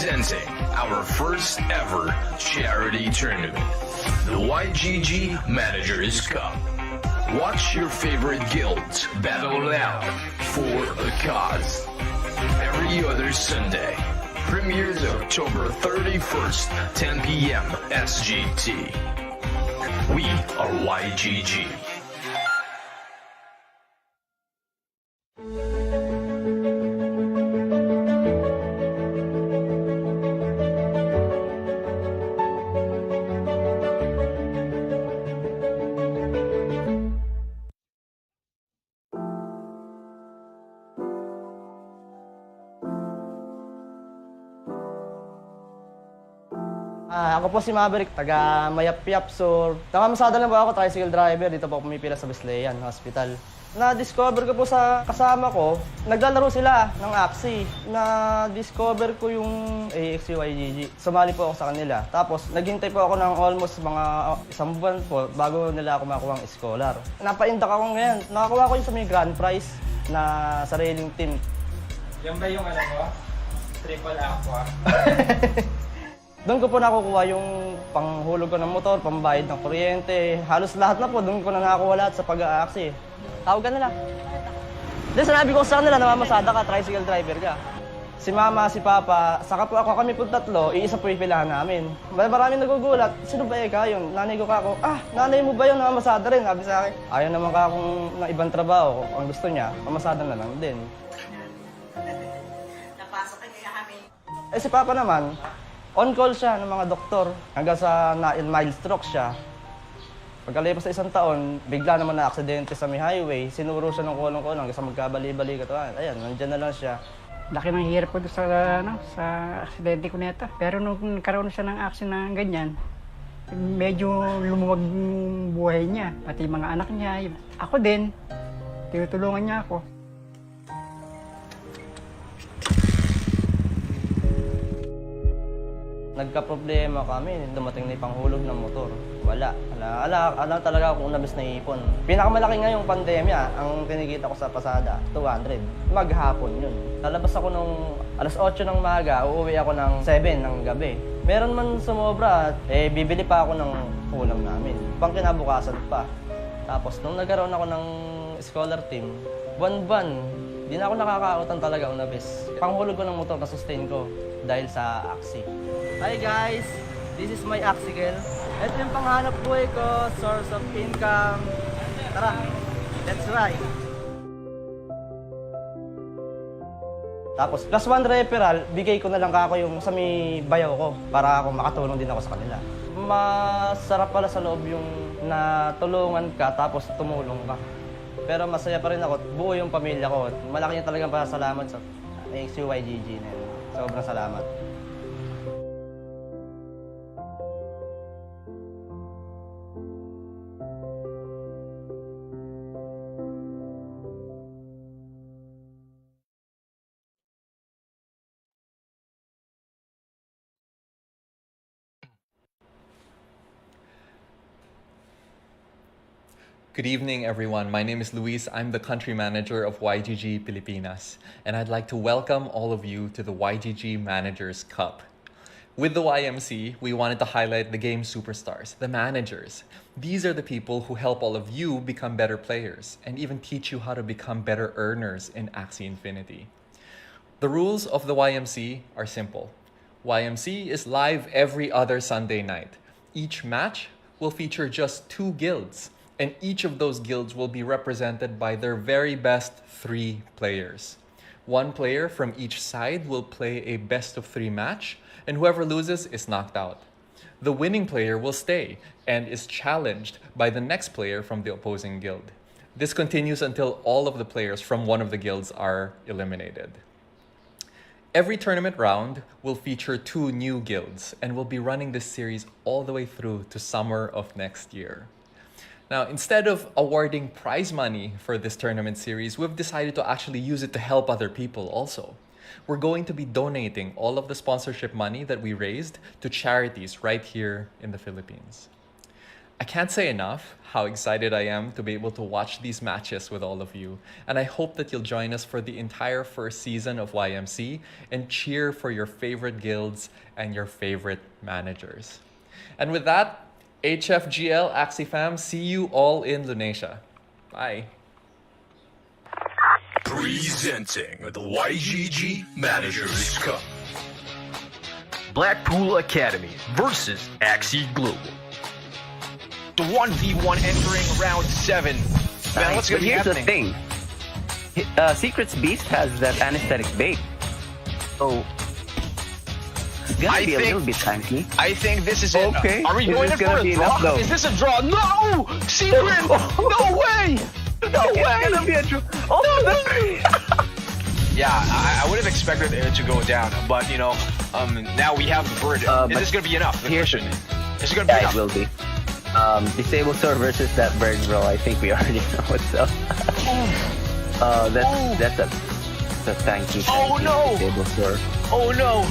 Presenting our first ever charity tournament, the YGG Managers Cup. Watch your favorite guilds battle it out for a cause. Every other Sunday. Premieres October 31st, 10 p.m. SGT. We are YGG. Ako po si Maverick, taga Mayap-Yap. So, nakamasada lang po ako, tricycle driver. Dito po pumipila sa Besleyan Hospital. Na-discover ko po sa kasama ko, naglalaro sila ng Axie. Na-discover ko yung AXC YGG. Sumali po ako sa kanila. Tapos, naghintay po ako ng almost mga isang buwan po bago nila ako makuha ang scholar. Napaindak ako ngayon. Nakakuha ko yung sa may grand prize na sariling team. Yan ba yung ano mo? Triple aqua? Doon ko po nakukuha yung panghulog ko ng motor, pambayad ng kuryente. Halos lahat na po, doon ko na nakakuha lahat sa pag-aaksi. Tawag ka nila. Then sinabi ko sa kanila, namamasada ka, tricycle driver ka. Si Mama, si Papa, saka po ako, kami po tatlo, iisa po ipilahan namin. Maraming nagugulat, sino ba ikaw yun? Nanay ko ka ako, nanay mo ba yun? Namamasada rin, sabi sa akin. Ayaw naman ka akong ng ibang trabaho, ang gusto niya, mamasada na lang din. Napasok ka niya kami. Si Papa naman, on-call siya ng mga doktor hanggang sa mild stroke siya. Pagkalipas sa isang taon, bigla naman na-aksidente sa may highway. Sinuro siya ng kulong-kulong hanggang sa magkabali-bali katawan. Ayan, nandiyan na lang siya. Laki ng hirap po sa aksidente ko nito. Pero nung nagkaroon siya ng action na ganyan, medyo lumuwag yung buhay niya. Pati mga anak niya. Ako din, tinutulungan niya ako. Nagka-problema kami, dumating na yung panghulog ng motor. Wala talaga akong unabis na ipon. Pinakamalaki nga yung pandemya, ang kinikita ko sa pasada, 200. Maghapon yun. Lalabas ako nung alas 8 ng maga, uuwi ako ng 7 ng gabi. Meron man sumobra, bibili pa ako ng ulam namin. Pangkinabukasan pa. Tapos nung nagkaroon ako ng scholar team, buwan-buwan, di na ako nakakautang talaga unabis. Panghulog ko ng motor na sustain ko dahil sa Axie. Hi guys! This is my Axicle. Ito yung panghanap buhay ko, source of income. Tara, let's ride! Tapos, plus 1 referral, bigay ko na lang ako yung sa may bayaw ko para ako makatulong din ako sa kanila. Masarap pala sa loob yung natulungan ka tapos tumulong ka. Pero masaya pa rin ako, buo yung pamilya ko. Malaki yung talagang pasalamat sa YGG na yun. Sobrang salamat. Good evening, everyone. My name is Luis. I'm the country manager of YGG Pilipinas, and I'd like to welcome all of you to the YGG Managers Cup. With the YMC, we wanted to highlight the game superstars, the managers. These are the people who help all of you become better players and even teach you how to become better earners in Axie Infinity. The rules of the YMC are simple. YMC is live every other Sunday night. Each match will feature just 2 guilds. And each of those guilds will be represented by their very best 3 players. 1 player from each side will play a best-of-3 match, and whoever loses is knocked out. The winning player will stay and is challenged by the next player from the opposing guild. This continues until all of the players from one of the guilds are eliminated. Every tournament round will feature 2 new guilds, and we'll be running this series all the way through to summer of next year. Now, instead of awarding prize money for this tournament series, we've decided to actually use it to help other people also. We're going to be donating all of the sponsorship money that we raised to charities right here in the Philippines. I can't say enough how excited I am to be able to watch these matches with all of you, and I hope that you'll join us for the entire first season of YMC and cheer for your favorite guilds and your favorite managers. And with that, HFGL AxiFam, see you all in Lunasia. Bye. Presenting the YGG Managers Cup. Blackpool Academy versus Axie Global. The 1v1 entering round 7. Man, what's But going to be here's happening? the thing. Secret's Beast has that anesthetic bait. So, it's gonna be a little bit tanky. I think this is it. Okay. Are we This going is in for gonna a be draw? enough, though. Is this a draw? No! Secret! No way! No way! It's gonna be a Oh, Yeah, I would have expected it to go down, but you know, now we have the bird. Is but this going to be enough? The here's- question is it going to be yeah, it enough? will be. Disable Sword versus that bird, bro. I think we already know what's up. That's a tanky. Oh, no! Disable Sword. Oh no!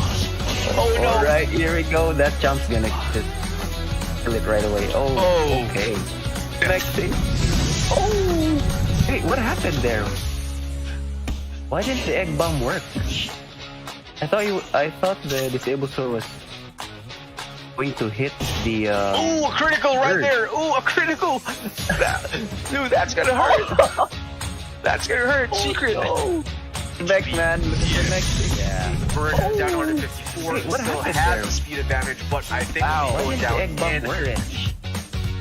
Oh no! Alright, here we go. That jump's gonna just kill it right away. Oh, Oh. okay. Next thing. Oh! Hey, what happened there? Why didn't the egg bomb work? I thought the disable sword was going to hit the Ooh, a critical right bird. there! Ooh, a critical! Dude, that's gonna hurt! That's gonna hurt! Secret! Oh, Next man, look at the next thing. Yeah. The bird down to 154. Wait, what Still happened has there? the speed advantage, but I think Wow, he's why going didn't the down egg bomb in work?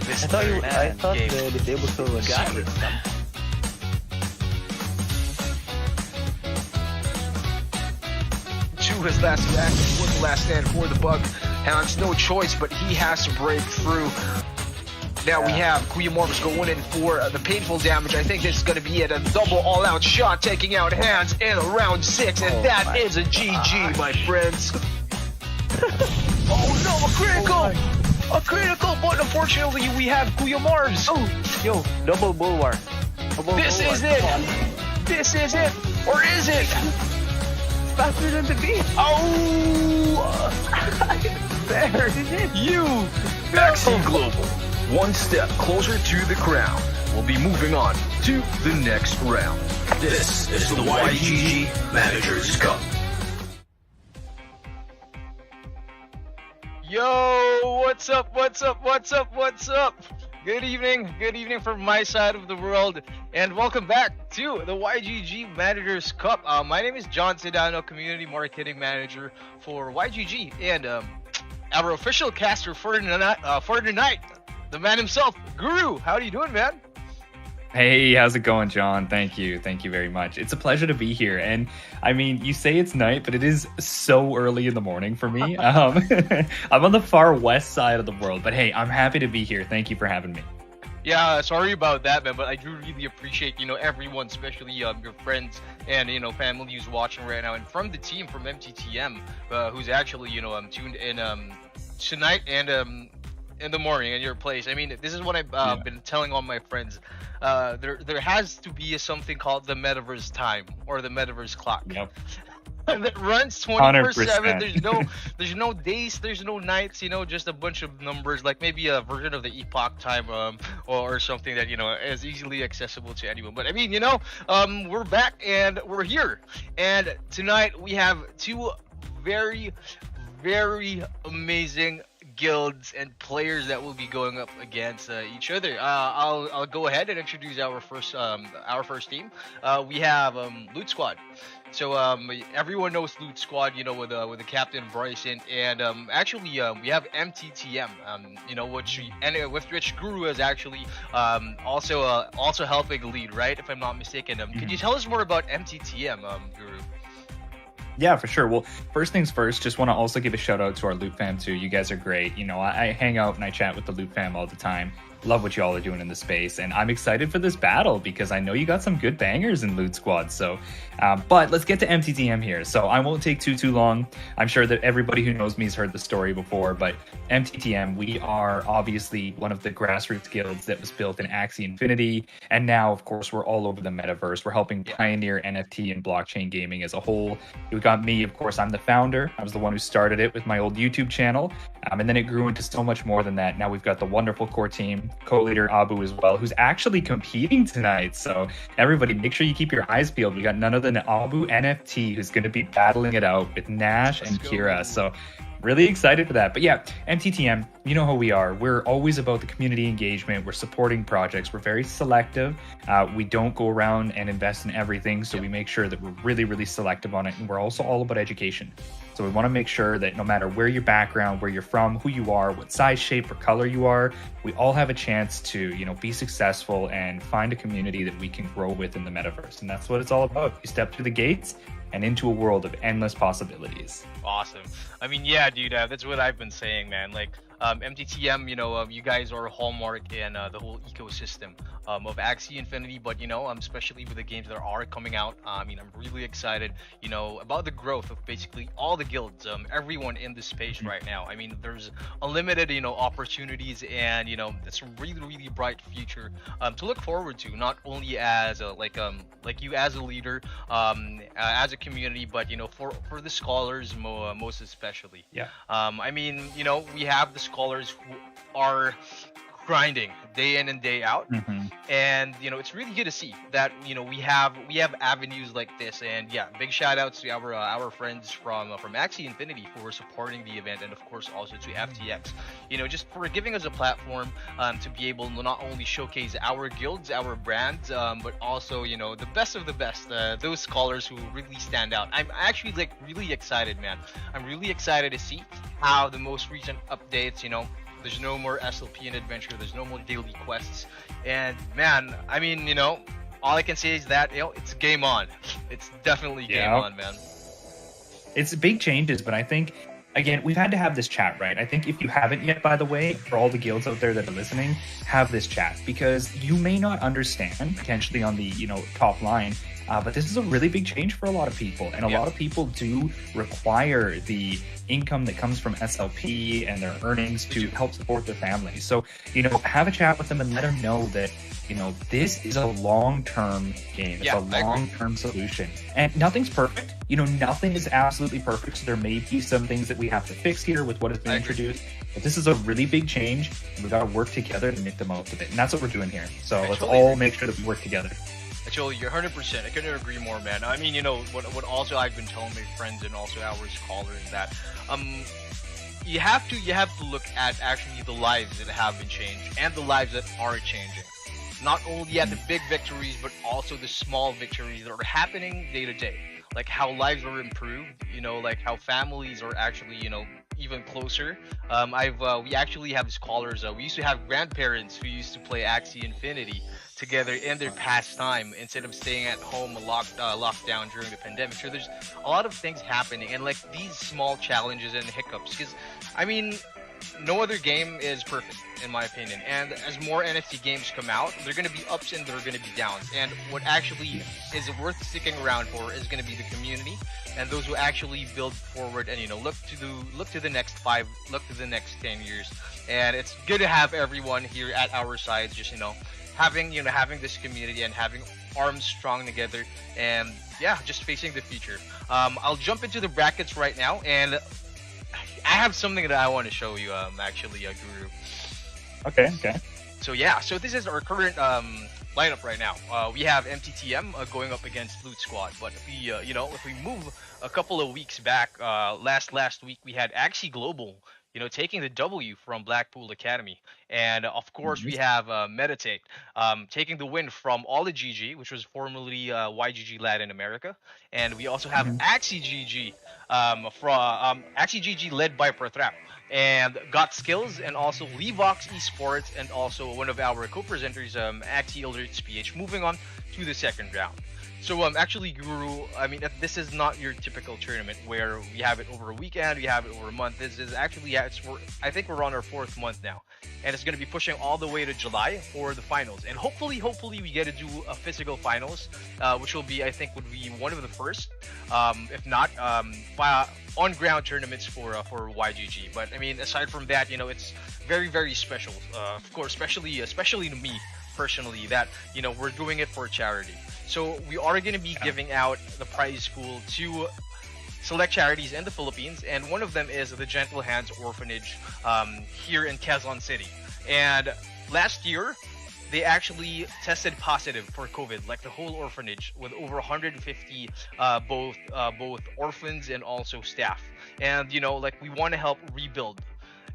this I third thought game. the disable sword was Got it. Two his last action was the last stand for the bug. Hound's no choice, but he has to break through. Now we have Kuya Morvis going in for the painful damage. I think this is going to be it. A double all-out shot taking out Hands in round 6, and that is a GG, my friends. Oh no, a critical! A critical, but unfortunately we have Kuya Mars. Oh, yo, double bulwark. This is it! This is it! Or is it? Faster than the beast. Oh! There it is. You! Axie Global, one step closer to the crown. We'll be moving on to the next round. This is the YGG Managers Cup. Yo, what's up, what's up, what's up, what's up? Good evening from my side of the world, and welcome back to the YGG Managers Cup. My name is John Sedano, Community Marketing Manager for YGG, and our official caster for tonight, the man himself, Guru. How are you doing, man? Hey, how's it going, John? Thank you very much. It's a pleasure to be here. And I mean, you say it's night, but it is so early in the morning for me. I'm on the far west side of the world, but hey, I'm happy to be here. Thank you for having me. Yeah, sorry about that, man, but I do really appreciate, everyone, especially your friends and, family who's watching right now, and from the team from MTTM, who's actually, tuned in tonight and in the morning in your place. I mean, this is what I've been telling all my friends. There has to be something called the metaverse time or the metaverse clock. Yep. That runs 24/7. 100%. There's no days, there's no nights, just a bunch of numbers, like maybe a version of the epoch time or something that is easily accessible to anyone. But I mean, we're back and we're here, and tonight we have two very, very amazing guilds and players that will be going up against each other. I'll go ahead and introduce our first team. We have Loot Squad. So everyone knows Loot Squad, with the captain Bryson, and actually we have MTTM, with which Guru is actually also helping lead, right? If I'm not mistaken. Could you tell us more about MTTM, Guru? Yeah, for sure. Well, first things first, just want to also give a shout out to our Loot fam too. You guys are great. I hang out and I chat with the Loot fam all the time. love what y'all are doing in the space, and I'm excited for this battle because I know you got some good bangers in Loot Squad. So, but let's get to MTTM here. So I won't take too long. I'm sure that everybody who knows me has heard the story before, but MTTM, we are obviously one of the grassroots guilds that was built in Axie Infinity, and now, of course, we're all over the metaverse. We're helping pioneer NFT and blockchain gaming as a whole. You got me, of course, I'm the founder. I was the one who started it with my old YouTube channel, and then it grew into so much more than that. Now we've got the wonderful core team, co-leader Abu as well, who's actually competing tonight. So everybody, make sure you keep your eyes peeled. We got none other than Abu NFT, who's going to be battling it out with Nash and Kira. So really excited for that. But yeah, MTTM, you know how we are. We're always about the community engagement. We're supporting projects. We're very selective. We don't go around and invest in everything. So we make sure that we're really, really selective on it. And we're also all about education. So we want to make sure that no matter where your background, where you're from, who you are, what size, shape, or color you are, we all have a chance to, you know, be successful and find a community that we can grow with in the metaverse. And that's what it's all about. You step through the gates and into a world of endless possibilities. Awesome. I mean, yeah, dude, that's what I've been saying, man. Like, MTTM, you know, you guys are a hallmark in the whole ecosystem of Axie Infinity, but, you know, especially with the games that are coming out, I mean, I'm really excited, you know, about the growth of basically all the guilds, everyone in this space right now. I mean, there's unlimited, you know, opportunities, and, you know, it's a really, really bright future to look forward to, not only as a, like you as a leader, as a community, but, you know, for the scholars most especially. Yeah. I mean, you know, we have the scholars who are grinding day in and day out, and you know, it's really good to see that, you know, we have avenues like this. And yeah, big shout outs to our friends from Axie Infinity for supporting the event, and of course also to FTX, you know, just for giving us a platform to be able to not only showcase our guilds, our brands, but also, you know, the best of the best, those scholars who really stand out. I'm actually like really excited, man. I'm really excited to see how the most recent updates, you know, there's no more SLP and adventure, there's no more daily quests, and man, I mean, you know, all I can say is that, you know, it's game on. It's definitely game on, man. It's big changes, but I think, again, we've had to have this chat, right? I think if you haven't yet, by the way, for all the guilds out there that are listening, have this chat, because you may not understand potentially on the, you know, top line, but this is a really big change for a lot of people, and a lot of people do require the income that comes from SLP and their earnings to help support their families. So, you know, have a chat with them and let them know that, you know, this is a long-term game. It's a long-term solution, and nothing's perfect. You know, nothing is absolutely perfect. So there may be some things that we have to fix here with what has been introduced, but this is a really big change, and we got to work together to make the most of it. And that's what we're doing here. So let's all make sure that we work together. Actually, you're 100%. I couldn't agree more, man. I mean, you know, what also I've been telling my friends and also our scholars that you have to look at actually the lives that have been changed and the lives that are changing. Not only at the big victories, but also the small victories that are happening day to day. Like how lives are improved, you know, like how families are actually, you know, even closer. We actually have scholars. We used to have grandparents who used to play Axie Infinity together in their pastime instead of staying at home locked down during the pandemic. So there's a lot of things happening, and like these small challenges and hiccups, because I mean, no other game is perfect in my opinion, and as more NFT games come out, they're going to be ups and they're going to be downs, and what actually is worth sticking around for is going to be the community and those who actually build forward and, you know, look to the next 5, look to the next 10 years. And it's good to have everyone here at our sides, just, you know, having this community and having arms strong together, and yeah, just facing the future. I'll jump into the brackets right now, and I have something that I want to show you, actually, Guru. Okay. So yeah, so this is our current lineup right now. We have MTTM going up against Loot Squad, but if we, if we move a couple of weeks back, last week we had Axie Global, you know, taking the W from Blackpool Academy, and of course we have Meditate taking the win from YGG, which was formerly YGG Latin America, and we also have Axie GG from Axie GG led by Pertrap, and Got Skills, and also Levox Esports, and also one of our co-presenters, Axie Ilderts PH, moving on to the second round. So actually, Guru, I mean, this is not your typical tournament where we have it over a weekend, we have it over a month. This is actually, I think we're on our 4th month now, and it's going to be pushing all the way to July for the finals. And hopefully we get to do a physical finals, which will be, I think, would be one of the first, if not on-ground tournaments for YGG. But I mean, aside from that, you know, it's very, very special. Of course, especially to me personally, that, you know, we're doing it for charity. So we are going to be giving out the prize pool to select charities in the Philippines, and one of them is the Gentle Hands Orphanage here in Quezon City. And last year, they actually tested positive for COVID, like the whole orphanage, with over 150 both orphans and also staff. And you know, like, we want to help rebuild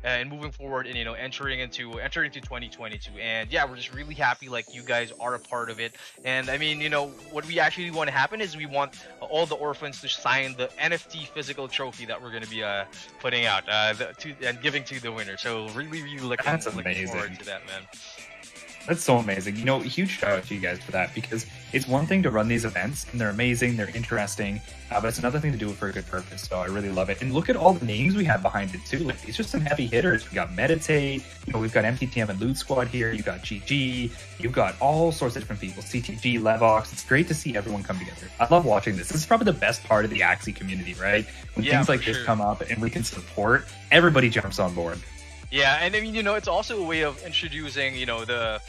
and moving forward, and you know, entering into 2022. And yeah, we're just really happy like you guys are a part of it. And I mean, you know, what we actually want to happen is we want all the orphans to sign the NFT physical trophy that we're going to be putting out and giving to the winner. So really looking forward to that, man. That's so amazing. You know, huge shout out to you guys for that, because it's one thing to run these events and they're amazing, they're interesting, but it's another thing to do it for a good purpose. So I really love it. And look at all the names we have behind it too. Like, it's just some heavy hitters. We got Meditate, you know, we've got MTTM and Loot Squad here. You've got GG, you've got all sorts of different people. CTG, Levox. It's great to see everyone come together. I love watching this. This is probably the best part of the Axie community, right? When things like this come up and we can support, everybody jumps on board. Yeah, and I mean, you know, it's also a way of introducing, you know, the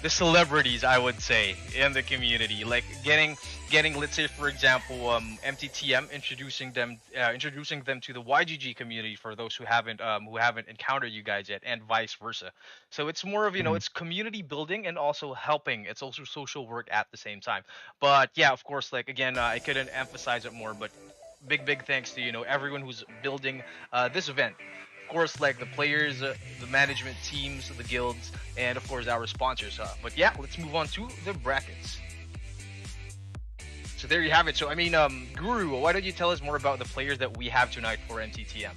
celebrities, I would say, in the community, like getting let's say, for example, MTTM, introducing them to the YGG community for those who haven't encountered you guys yet, and vice versa. So it's more of, you know, it's community building and also helping. It's also social work at the same time. But yeah, of course, like, again, I couldn't emphasize it more, but big thanks to, you know, everyone who's building this event. Of course, like the players, the management teams, the guilds, and of course our sponsors. But yeah, let's move on to the brackets. So there you have it. So I mean, Guru, why don't you tell us more about the players that we have tonight for MTTM?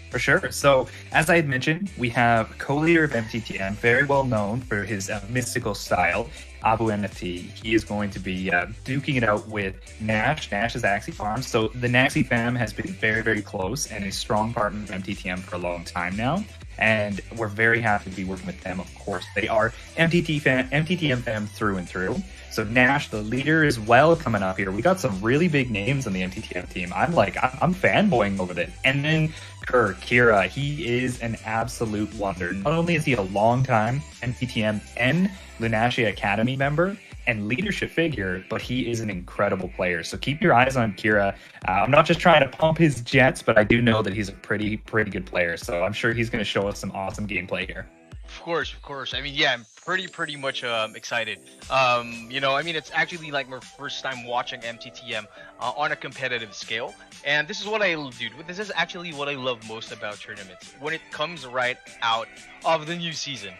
For sure. So, as I had mentioned, we have co-leader of MTTM, very well known for his mystical style, Abu NFT. He is going to be duking it out with Nash. Nash is Axie Farm. So, the Naxie fam has been very close and a strong partner of MTTM for a long time now. And we're very happy to be working with them, of course. They are MTTM fam through and through. So Nash, the leader, as well, coming up here. We got some really big names on the MTTM team. I'm fanboying over this. And then Kira, he is an absolute wonder. Not only is he a long-time MTTM and Lunasia Academy member and leadership figure, but he is an incredible player. So keep your eyes on Kira. I'm not just trying to pump his jets, but I do know that he's a pretty good player. So I'm sure he's going to show us some awesome gameplay here. Of course. I mean, yeah, I'm pretty much excited. You know, I mean, it's actually like my first time watching MTTM on a competitive scale, and this is what this is actually what I love most about tournaments, when it comes right out of the new season.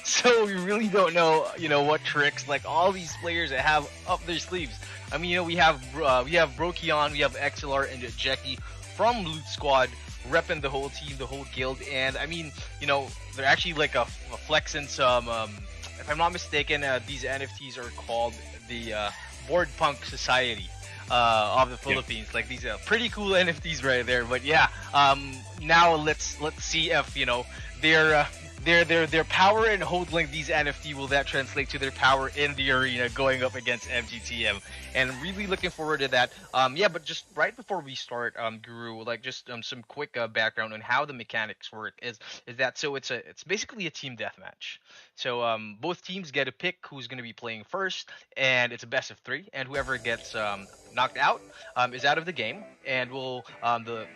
So we really don't know, you know, what tricks like all these players that have up their sleeves. I mean, you know, we have Brokion, we have XLR and Jackie from Loot Squad, repping the whole team, the whole guild. And I mean, you know, they're actually like a flexing some, if I'm not mistaken, these NFTs are called the Board Punk Society of the Philippines. Like, these are pretty cool NFTs right there. But yeah, now let's see if, you know, their power in holding these NFT, will that translate to their power in the arena going up against MTTM? And really looking forward to that. Yeah, but just right before we start, Guru, like just some quick background on how the mechanics work is that, so it's basically a team deathmatch. So both teams get to pick who's going to be playing first, and it's a best of 3, and whoever gets knocked out is out of the game, and the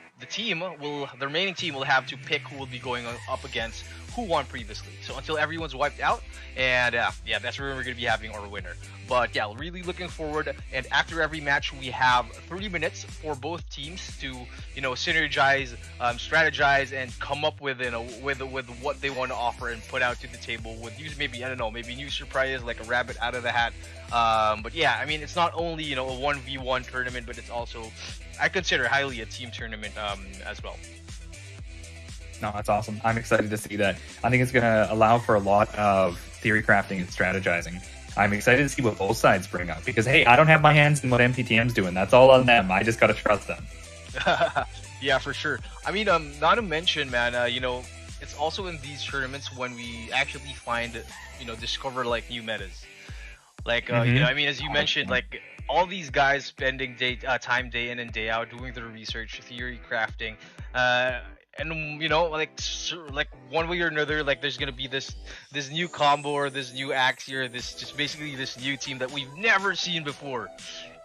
remaining team will have to pick who will be going up against who won previously. So until everyone's wiped out, and yeah, that's where we're going to be having our winner. But yeah, really looking forward. And after every match, we have 30 minutes for both teams to, you know, synergize, strategize, and come up with, you know, with what they want to offer and put out to the table with maybe new surprises like a rabbit out of the hat. But yeah, I mean, it's not only, you know, a 1v1 tournament, but it's also, I consider, highly a team tournament as well. No, that's awesome. I'm excited to see that. I think it's going to allow for a lot of theory crafting and strategizing. I'm excited to see what both sides bring up because, hey, I don't have my hands in what MTTM's doing. That's all on them. I just got to trust them. Yeah, for sure. I mean, not to mention, man, it's also in these tournaments when we actually find, discover like new metas. Like, I mean, as you mentioned, like all these guys spending time day in and day out doing their research, theory crafting, and like one way or another, like there's gonna be this new combo or this new axe or this new team that we've never seen before,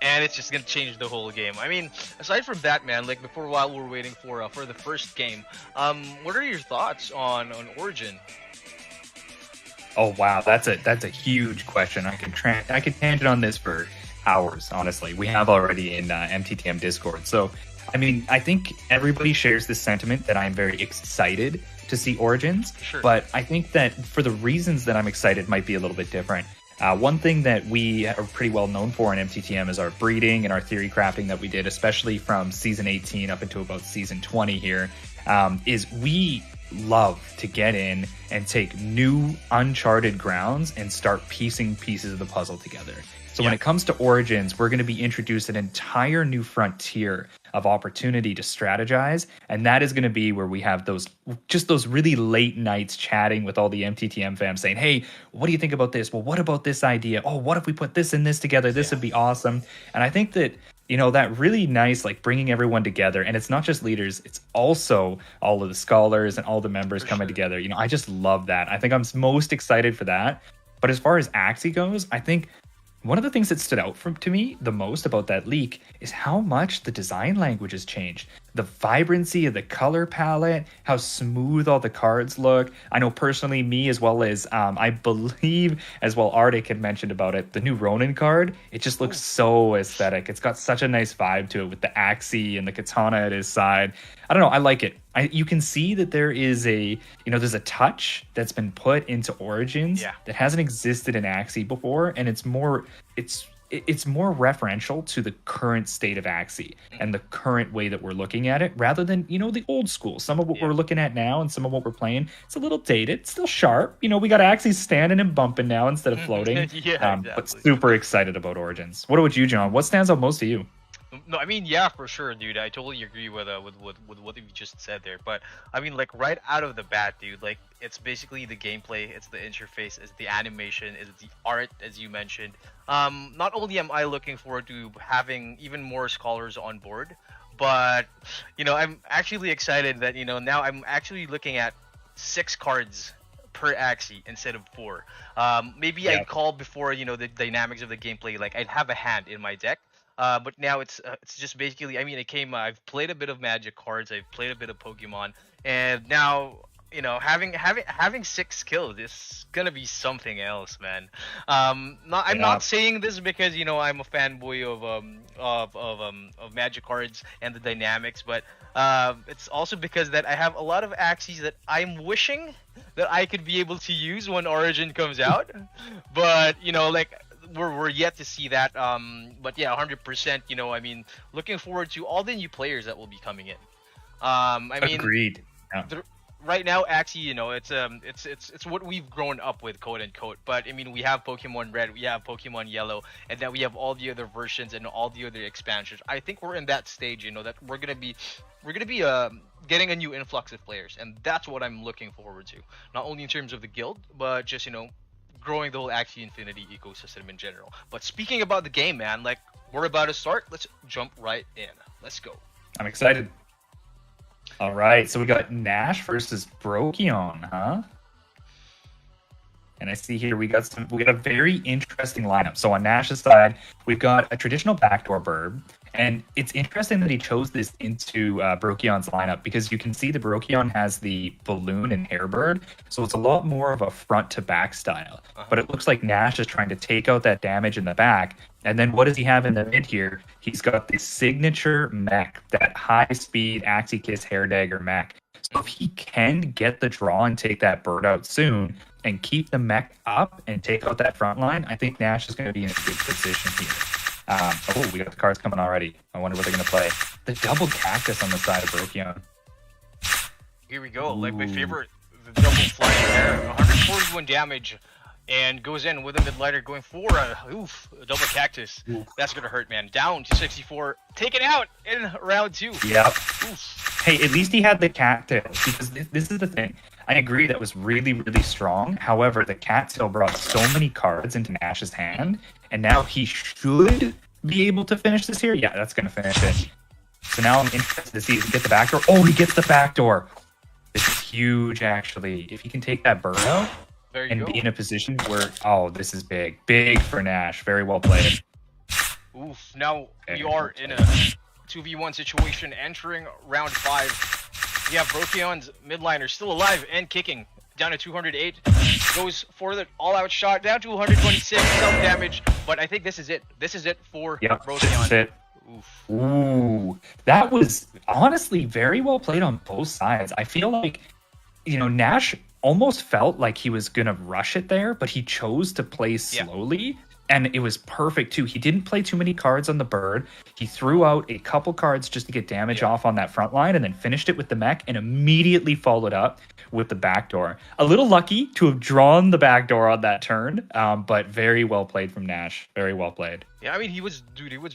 and it's just gonna change the whole game. I mean, aside from that, man, like while we're waiting for the first game, what are your thoughts on Origin? Oh wow, that's a huge question. I can tangent on this for hours. Honestly, we have already in MTTM Discord. So, I mean, I think everybody shares this sentiment that I'm very excited to see Origins. Sure. But I think that for the reasons that I'm excited might be a little bit different. One thing that we are pretty well known for in MTTM is our breeding and our theory crafting that we did, especially from season 18 up into about season 20 here, is we love to get in and take new uncharted grounds and start piecing pieces of the puzzle together. So when it comes to Origins, we're going to be introduced an entire new frontier of opportunity to strategize, and that is going to be where we have those really late nights chatting with all the MTTM fams saying, hey, what do you think about this? Well, what about this idea? Oh, what if we put this and this together? This would be awesome. And I think that that really nice, like bringing everyone together, and it's not just leaders, it's also all of the scholars and all the members coming together. I just love that. I think I'm most excited for that. But as far as Axie goes, I think one of the things that stood out to me the most about that leak is how much the design language has changed. The vibrancy of the color palette, how smooth all the cards look. I know personally, me as well as I believe as well Arctic had mentioned about it, the new Ronin card, it just looks so aesthetic. It's got such a nice vibe to it with the Axie and the katana at his side. I don't know, I like it. You can see that there is there's a touch that's been put into Origins that hasn't existed in Axie before, and it's more referential to the current state of Axie and the current way that we're looking at it, rather than the old school. Some of what we're looking at now and some of what we're playing, it's a little dated. It's still sharp. We got Axie standing and bumping now instead of floating. Exactly. But super excited about Origins. What about you, John? What stands out most to you? No, I mean, yeah, for sure, dude. I totally agree with what you just said there. But I mean, like right out of the bat, dude, like it's basically the gameplay, it's the interface, it's the animation, it's the art, as you mentioned. Not only am I looking forward to having even more scholars on board, but I'm actually excited that now I'm actually looking at 6 cards per Axie instead of 4. Maybe I'd call before the dynamics of the gameplay, like I'd have a hand in my deck. But now it's just basically, I mean, I've played a bit of Magic cards, I've played a bit of Pokemon, and now having 6 skills is gonna be something else, man. I'm not saying this because I'm a fanboy of Magic cards and the dynamics, but it's also because that I have a lot of Axies that I'm wishing that I could be able to use when Origin comes out, but we're yet to see that. But yeah, 100%. I mean, looking forward to all the new players that will be coming in. I mean, agreed. Yeah. Right now, Axie, it's what we've grown up with, quote unquote. But I mean, we have Pokemon Red, we have Pokemon Yellow, and then we have all the other versions and all the other expansions. I think we're in that stage, that we're gonna be getting a new influx of players, and that's what I'm looking forward to. Not only in terms of the guild, but just growing the whole Axie Infinity ecosystem in general. But speaking about the game, man, like we're about to start. Let's jump right in. Let's go. I'm excited. All right, so we got Nash versus Brokion, huh? And I see here we got a very interesting lineup. So on Nash's side, we've got a traditional backdoor burb. And it's interesting that he chose this into Brokion's lineup, because you can see the Brokion has the balloon and hairbird, so it's a lot more of a front to back style. But it looks like Nash is trying to take out that damage in the back. And then what does he have in the mid here? He's got the signature mech, that high speed Axie Kiss Hair Dagger mech. So if he can get the draw and take that bird out soon and keep the mech up and take out that front line, I think Nash is going to be in a good position here. We got the cards coming already. I wonder what they're going to play. The double cactus on the side of Brokion. Here we go. Like my favorite, the double flying there. 141 damage. And goes in with a mid-lighter going for a double cactus. That's gonna hurt, man. Down to 64. Taken out in round 2. Yep. Oof. Hey, at least he had the cattail, because this is the thing. I agree that was really, really strong. However, the cattail brought so many cards into Nash's hand, and now he should be able to finish this here. Yeah, that's gonna finish it. So now I'm interested to see if he gets the backdoor. Oh, he gets the backdoor. This is huge, actually. If he can take that bird out and be in a position where, oh, this is big. Big for Nash. Very well played. Oof. Now we are in a 2v1 situation entering round 5. We have Brokion's midliner still alive and kicking. Down to 208. Goes for the all-out shot. Down to 126. Self-damage. But I think this is it. This is it for Brokion. This is it. Oof. Ooh. That was honestly very well played on both sides. I feel like, Nash almost felt like he was going to rush it there, but he chose to play slowly. And it was perfect, too. He didn't play too many cards on the bird. He threw out a couple cards just to get damage off on that front line and then finished it with the mech and immediately followed up with the backdoor. A little lucky to have drawn the backdoor on that turn, but very well played from Nash. Very well played. Yeah, I mean, he was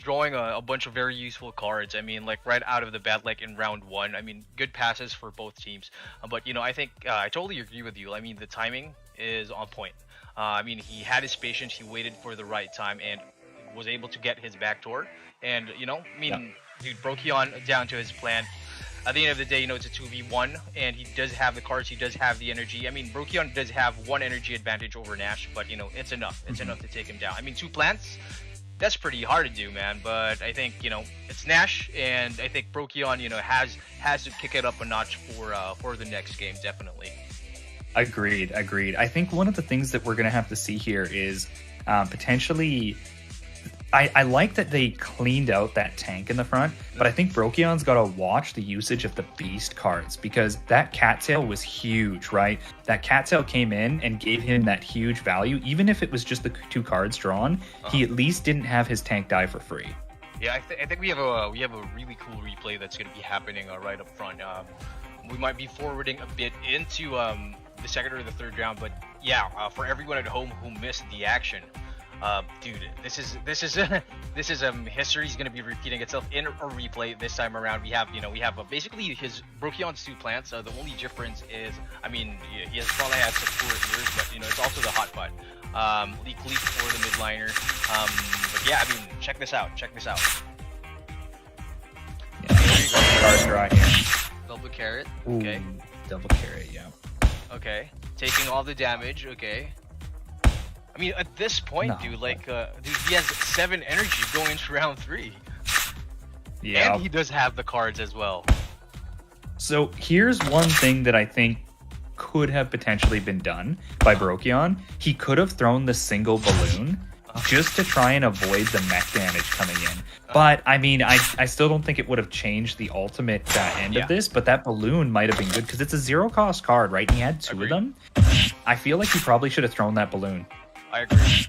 drawing a bunch of very useful cards. I mean, like right out of the bat, like in round 1. I mean, good passes for both teams. But, I think I totally agree with you. I mean, the timing is on point. I mean, he had his patience. He waited for the right time and was able to get his backdoor. And, dude, Brokyon down to his plan. At the end of the day, it's a 2v1, and he does have the cards. He does have the energy. I mean, Brokyon does have 1 energy advantage over Nash, but, it's enough. It's enough to take him down. I mean, 2 plants, that's pretty hard to do, man. But I think, it's Nash, and I think Brokyon, has to kick it up a notch for the next game, definitely. Agreed. I think one of the things that we're going to have to see here is potentially... I like that they cleaned out that tank in the front, but I think Brokyon's got to watch the usage of the beast cards, because that cattail was huge, right? That cattail came in and gave him that huge value. Even if it was just the 2 cards drawn, he at least didn't have his tank die for free. Yeah, I think we have a really cool replay that's going to be happening right up front. We might be forwarding a bit into the second or the third round, but yeah, for everyone at home who missed the action, dude, this is history is going to be repeating itself in a replay this time around. We have basically his Brokyon's 2 plants. The only difference is, I mean, he has probably had some poor ears, but it's also the hot butt. Leak for the midliner. But yeah, I mean, check this out. Yeah, there you go. Cards right here. Double carrot. Okay. Ooh, double carrot. Yeah. Okay. Taking all the damage. Okay. I mean, at this point, dude, he has 7 energy going into round 3. Yeah. And he does have the cards as well. So here's one thing that I think could have potentially been done by Brokyon. He could have thrown the single balloon just to try and avoid the mech damage coming in. But, I mean, I still don't think it would have changed the ultimate end of this, but that balloon might have been good, because it's a 0-cost card, right? And he had 2 of them. I feel like he probably should have thrown that balloon. I agree.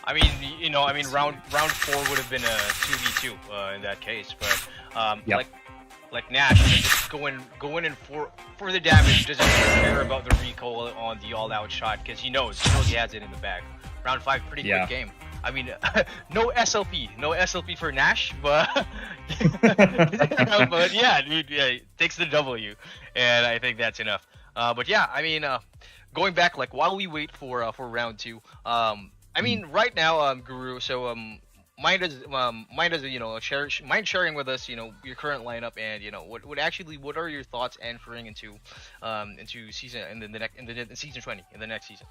I mean, round 4 would have been a 2v2 in that case, but like Nash, just going in for the damage, doesn't care about the recoil on the all-out shot, because he knows he has it in the bag. Round 5, pretty quick game. I mean, no SLP for Nash, but but yeah, dude, takes the W, and I think that's enough. But yeah, I mean, going back, like, while we wait for round 2, I mean, right now, Guru, so mind sharing with us, your current lineup, and what are your thoughts entering into season in the season 20 in the next season?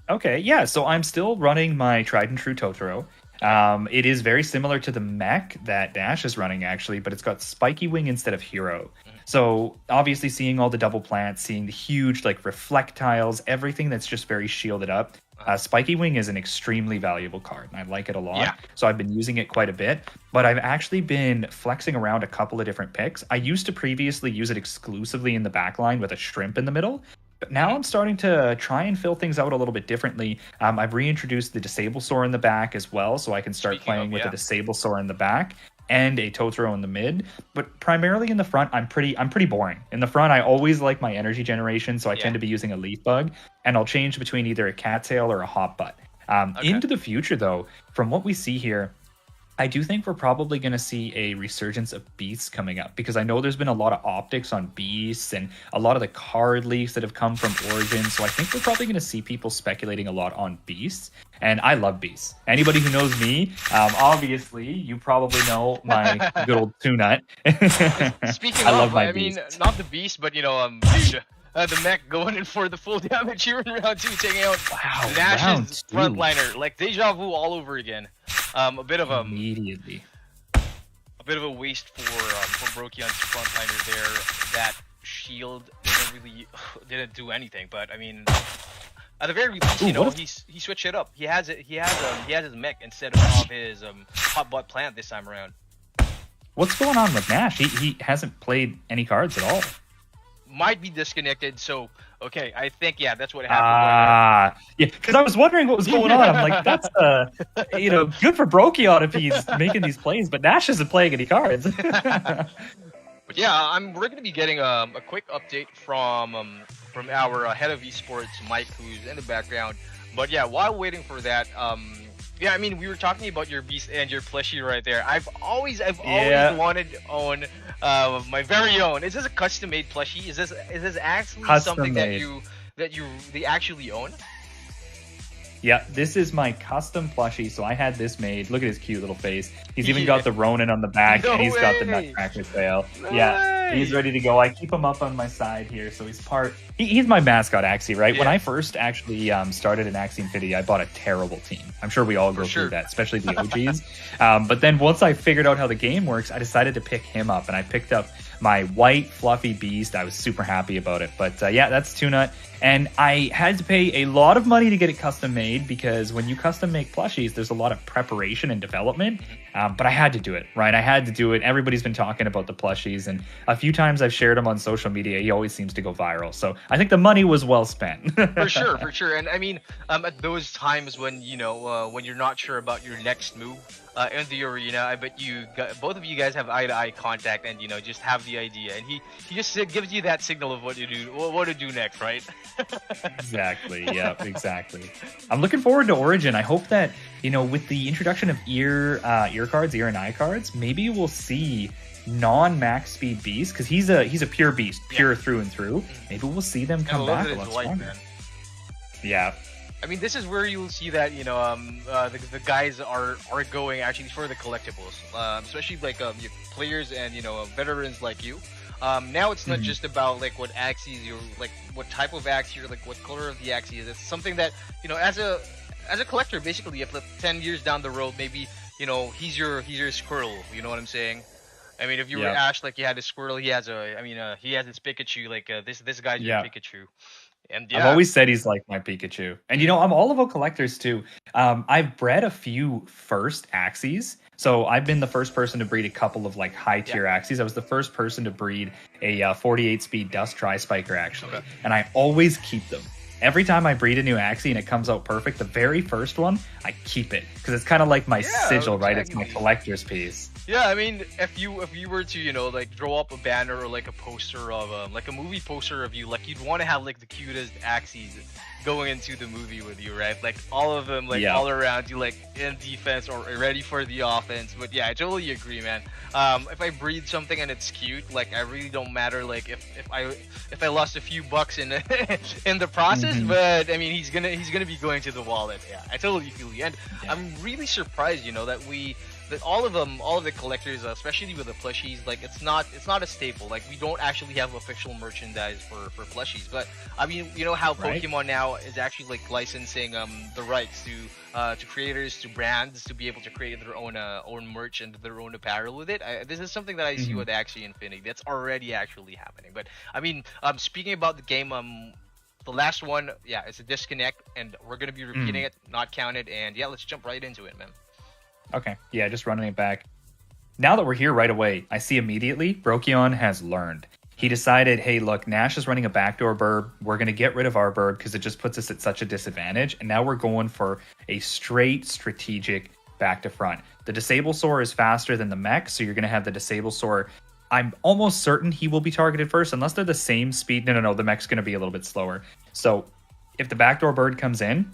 Okay, yeah, so I'm still running my tried and true Totoro. It is very similar to the mech that Dash is running, actually, but it's got Spiky Wing instead of Hero. So obviously seeing all the double plants, seeing the huge reflect tiles, everything that's just very shielded up. Spiky Wing is an extremely valuable card, and I like it a lot. Yeah. So I've been using it quite a bit, but I've actually been flexing around a couple of different picks. I used to previously use it exclusively in the backline with a shrimp in the middle. But now I'm starting to try and fill things out a little bit differently. I've reintroduced the Disable Soar in the back as well, so I can start playing with the Disable Soar in the back. and a Totoro in the mid, but primarily in the front, I'm pretty boring. In the front, I always like my energy generation, so I tend to be using a Leaf Bug, and I'll change between either a Cattail or a Hot Butt. Into the future, though, from what we see here, I do think we're probably going to see a resurgence of beasts coming up, because I know there's been a lot of optics on beasts and a lot of the card leaks that have come from Origin. So I think we're probably going to see people speculating a lot on beasts. And I love beasts. Anybody who knows me, obviously, you probably know my good old Tunut. Speaking I of, love my I mean, beasts. not the beast, but the mech going in for the full damage here in round 2, taking out Nash's round 2. frontliner, like deja vu all over again. A bit of Immediately. a bit of a waste for Brokion's frontliner there. That shield didn't do anything, but I mean, at the very least, he switched it up. He has his mech instead of his hot butt plant this time around. What's going on with Nash? He hasn't played any cards at all. Might be disconnected, so okay, I think that's what happened. Yeah, because I was wondering what was going on. I'm like, that's good for Brokion if he's making these plays, but Nash isn't playing any cards. But yeah, we're gonna be getting a quick update from our head of esports, Mike, who's in the background. But yeah, while waiting for that, I mean, we were talking about your beast and your plushie right there. I've always wanted to own my very own. Is this a custom made plushie? Is this actually Custom something made. they actually own? Yeah, this is my custom plushie. So I had this made. Look at his cute little face. He's even got the Ronin on the back, and he's got the Nutcracker tail. He's ready to go. I keep him up on my side here, so he's my mascot, Axie, right? When I first actually started in Axie Infinity, I bought a terrible team. I'm sure we all go through that, especially the OGs. But then once I figured out how the game works, I decided to pick him up, and I picked up my white fluffy beast. I was super happy about it. But that's Tunut. And I had to pay a lot of money to get it custom made, because when you custom make plushies, there's a lot of preparation and development. But I had to do it, right? I had to do it. Everybody's been talking about the plushies, and a few times I've shared them on social media. He always seems to go viral. So I think the money was well spent. For sure. And I mean, at those times when when you're not sure about your next move in the arena, I bet both of you guys have eye-to-eye contact, and just have the idea, and he just gives you that signal of what to do next, right? Exactly. Yeah, exactly. I'm looking forward to Origin. I hope that with the introduction of ear cards, ear and eye cards, maybe we'll see non-max speed beast, because he's a pure beast, pure through and through. Maybe we'll see them come back a lot stronger. Yeah. I mean, this is where you'll see that the guys are going actually for the collectibles, especially like your players and veterans like you. Now it's not just about like what axes you're like, what type of axe you're like, what color of the axe is. It's something that as a collector, basically, if 10 years down the road, maybe he's your squirrel. You know what I'm saying? I mean, if you were Ash, like you had a squirrel, he has his Pikachu. Like this guy's your Pikachu. And I've always said he's like my Pikachu. And I'm all about collectors too. I've bred a few first Axies. So I've been the first person to breed a couple of like high tier Axies. I was the first person to breed a 48 speed Dust Tri-Spiker actually. Okay. And I always keep them. Every time I breed a new Axie and it comes out perfect, the very first one, I keep it. Because it's kind of like my sigil, right? It's my collector's piece. Yeah, I mean, if you were to like draw up a banner or like a poster of like a movie poster of you, like you'd want to have like the cutest Axies going into the movie with you, right? Like all of them, like all around you, like in defense or ready for the offense. But yeah, I totally agree, man. If I breed something and it's cute, like I really don't matter. Like if I lost a few bucks in in the process, but I mean he's gonna be going to the wallet. Yeah, I totally feel you, and I'm really surprised, that all of the collectors, especially with the plushies, like it's not a staple. Like we don't actually have official merchandise for plushies, but I mean, how Pokemon now is actually like licensing the rights to creators, to brands, to be able to create their own merch and their own apparel with it. This is something that I see with Axie Infinity that's already actually happening. But I mean, speaking about the game, the last one, it's a disconnect, and we're gonna be repeating it, not counted, and let's jump right into it, man. Okay, just running it back. Now that we're here right away, I see immediately Brokyon has learned. He decided, hey, look, Nash is running a backdoor burb. We're going to get rid of our burb because it just puts us at such a disadvantage. And now we're going for a straight strategic back to front. The Disable Soar is faster than the mech, so you're going to have the Disable Soar. I'm almost certain he will be targeted first, unless they're the same speed. No, the mech's going to be a little bit slower. So if the backdoor bird comes in,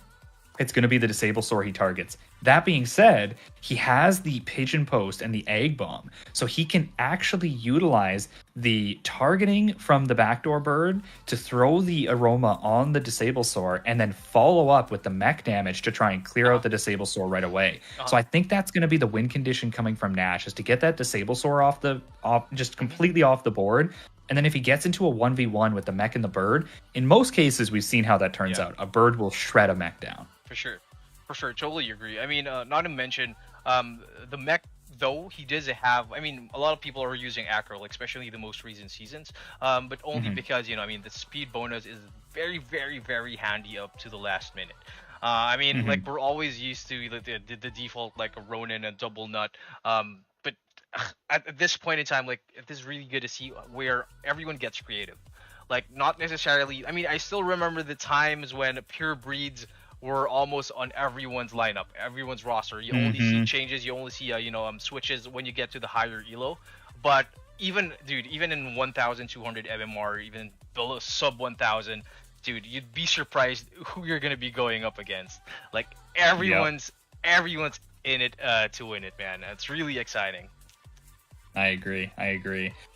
it's going to be the Disable Soar he targets. That being said, he has the Pigeon Post and the Egg Bomb, so he can actually utilize the targeting from the backdoor bird to throw the Aroma on the Disable Soar and then follow up with the mech damage to try and clear out the Disable Soar right away. So I think that's going to be the win condition coming from Nash, is to get that Disable Soar just completely off the board. And then if he gets into a 1v1 with the mech and the bird, in most cases, we've seen how that turns out. A bird will shred a mech down. For sure, totally agree. I mean, not to mention, the mech, though, he does have, I mean, a lot of people are using Acro, like, especially the most recent seasons, but only because, you know, I mean, the speed bonus is very, very, very handy up to the last minute. I mean, like, we're always used to the default, like, a Ronin and double nut, but at this point in time, like, it is really good to see where everyone gets creative. Like, not necessarily, I mean, I still remember the times when pure breeds were almost on everyone's lineup, everyone's roster. You only see changes, you only see switches when you get to the higher elo. But even in 1,200 MMR, even below sub 1,000, dude, you'd be surprised who you're gonna be going up against. Like, everyone's in it to win it, man. It's really exciting. I agree.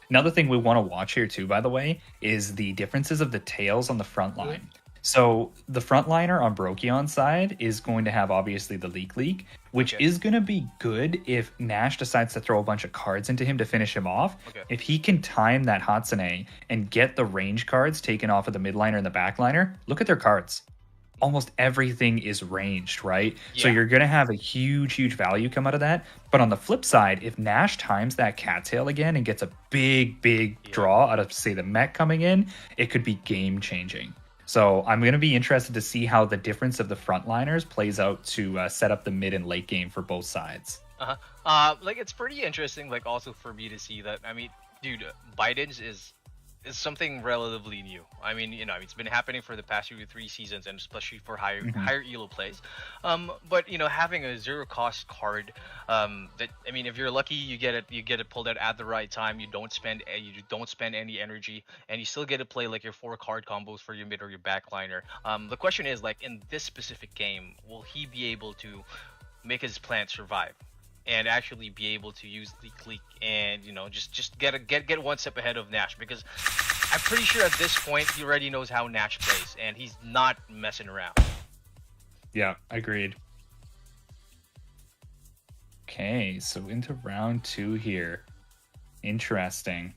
Another thing we want to watch here too, by the way, is the differences of the tails on the front line. So the frontliner on Brokion's side is going to have obviously the leak, which is going to be good if Nash decides to throw a bunch of cards into him to finish him off. If he can time that Hatsune and get the range cards taken off of the midliner and the backliner, look at their cards. Almost everything is ranged, right? So you're going to have a huge value come out of that. But on the flip side, if Nash times that cattail again and gets a big draw out of, say, the mech coming in, it could be game changing. So I'm going to be interested to see how the difference of the frontliners plays out to set up the mid and late game for both sides. Like, it's pretty interesting, like, also for me to see that, I mean, dude, Biden's is something relatively new. I mean, you know, it's been happening for the past 2 to 3 seasons, and especially for higher elo plays. But you know, having a zero cost card, that, I mean, if you're lucky, you get it pulled out at the right time. You don't spend any energy, and you still get to play like your 4 card combos for your mid or your backliner. The question is, like, in this specific game, will he be able to make his plant survive and actually be able to use leak and, you know, just get one step ahead of Nash? Because I'm pretty sure at this point he already knows how Nash plays and he's not messing around. Yeah, agreed. Okay, so into round 2 here. Interesting.